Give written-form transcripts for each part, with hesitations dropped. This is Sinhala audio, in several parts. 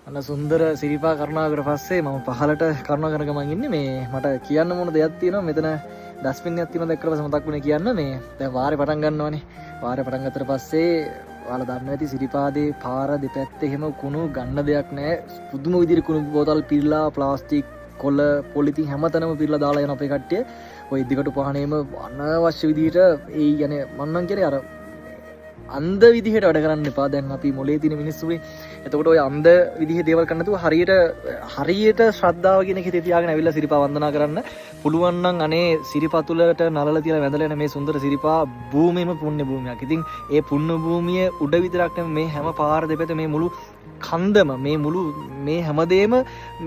අන්න සුන්දර සිරිපා කරුණාකර පස්සේ මම පහලට කරුණාකර ගමන් ඉන්නේ. මේ මට කියන්න මොන දෙයක් තියෙනවා මෙතන ඩස්බින් එකක් තියෙනවා දැක්කට පස්සේ මතක් වුණේ කියන්න. මේ දැන් වාරේ පටන් ගන්නවනේ. වාරේ පටන් ගත්තට පස්සේ ඔයාලා දන්නවා ඇති සිරිපාදේ පාර දෙපැත්තේ එහෙම කුණු ගන්න දෙයක් නැහැ. පුදුම විදිහට කුණු බෝතල් පිරලා ප්ලාස්ටික් කොළ පොලිතින් හැමතැනම පිරලා දාලා යන අපේ කට්ටිය. ඔය ඉදිකට පහනේම අනවශ්‍ය විදිහට ඒ යන්නේ මම නම් කියන්නේ අර අන්ධ විදිහට වැඩ කරන්න එපා. දැන් අපි මොලේ තියෙන මිනිස්සුනේ. එතකොට ඔය අන්ධ විදිහේ දේවල් කරන්න නැතුව හරියට ශ්‍රද්ධාව කියන එක හිතේ තියාගෙන ඇවිල්ලා සිරිපා වන්දනා කරන්න පුළුවන් නම් අනේ සිරිපා තුලට නලල තියලා වැඳලා යන මේ සුන්දර සිරිපා භූමියම පුණ්‍ය භූමියක්. ඉතින් ඒ පුණ්‍ය භූමිය උඩ විතරක් නෙමෙයි මේ හැම පාර දෙපැත්තේ මේ මුළු කන්දම මේ හැමදේම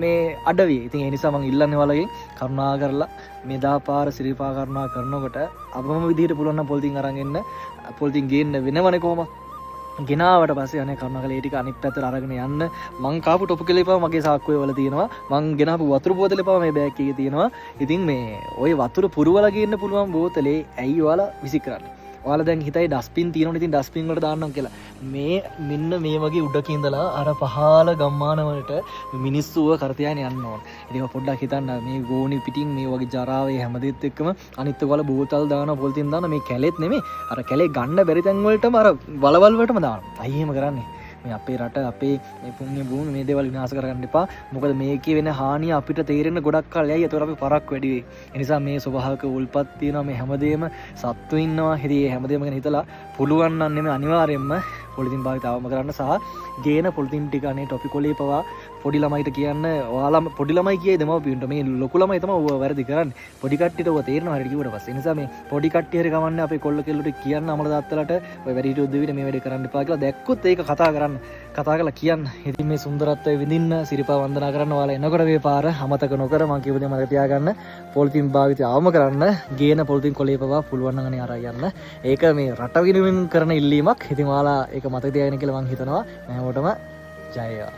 මේ අඩවිය. ඉතින් ඒ නිසා මම ඉල්ලන්නේ ඔයාලගෙන් කරුණා කරලා මේ දාපාර සිරිපා කරුණා කරනකොට අපම විදිහට පුළුවන් නම් පොලිතින් අරන් එන්න. පොලිතින් ගේන්න වෙනවනේ කොහොම. ගෙනාවට පස්සේ අනේ කරුණාකරලා ඒ ටික අනිත් පැත්තට අරගෙන යන්න. මං කාපු ටොප් කෙලේපාව මගේ සාක්කුවේ වල තියෙනවා. මං ගෙනාපු වතුර බෝතලේපාව මේ බෑග් එකේ තියෙනවා. ඉතින් මේ ওই වතුර පුරවලා ගේන්න පුළුවන් බෝතලේ ඇයි ඔයාලා විසි කරන්නේ? ඔයාලා දැන් හිතයි ඩස්බින් තියෙනවනේ. ඉතින් ඩස්බින් වලට දාන්නම් කියලා. මේ මෙන්න මේ වගේ උඩක ඉඳලා අර පහළ ගම්මාන වලට මිනිස්සුව කරතියාගෙන යන්න ඕන. ඉතින් පොඩ්ඩක් හිතන්න මේ ගෝණි පිටින් මේ වගේ ජරාවේ හැමදේත් එක්කම අනිත් ඔයාලා බෝතල් දානවා පොලිතින් දානවා. මේ කැලෙත් නෙමෙයි. අර කැලේ ගන්න බැරි තැන් වලටම අර වලවල් වලටම දානවා. අයි එහෙම කරන්නේ. මේ අපේ රට අපේ මේ පුණ්‍ය භූමිය මේ දේවල් විනාශ කරගන්න එපා. මොකද මේකේ වෙන හානිය අපිට තේරෙන්න ගොඩක් කල් යයි. ඒතකොට අපි පරක් වැඩි වෙයි. ඒ නිසා මේ ස්වභාවික උල්පත් තියෙනවා. මේ හැමදේම සත්තු ඉන්නවා. ඉතින් මේ හැමදේම ගැන හිතලා පුළුවන් නම් නෙමෙයි අනිවාර්යයෙන්ම පොලිතින් භාවිතාවම කරන්න සහ ගේන පොලිතින් ටික අනේ ටොපි කොලේ පවා පොඩි ළමයිට කියන්න. ඔයාලා පොඩි ළමයි කියයි දෙමව්පියන්ට. මේ ලොකු ළමයි තමයි ඔය වැරදි කරන්නේ. පොඩි කට්ටියට ඔය තේරෙනවා හරියට කිව්වට පස්සේ. ඒ නිසා මේ පොඩි කට්ටිය හරි කවන්නේ අපේ කොල්ල කෙල්ලට කියන්න අමල තාත්තලාට ඔය වැඩිහිටියෝ දෙවියන් මේ වැඩේ කරන්න එපා කියලා දැක්කොත් ඒක කතා කරලා කියන්න. ඉතින් මේ සුන්දරත්වය විඳින්න සිරිපා වන්දනා කරන්න ඔයාලා එනකොට මේ පාර අමතක නොකර මම කියපු දේ මතක තියාගන්න. පොලිතින් භාවිතය අවම කරන්න. ගේන පොලිතින් කොලේ පවා පුළුවන් නම් අනේ අරන් යන්න. ඒක මේ රට විනුවෙන් කරන ඉල්ලීමක්. ඉතින් ඔයාලා ඒක මතක තියාගෙන කියලා මම හිතනවා. හැමෝටම ජය වේවා.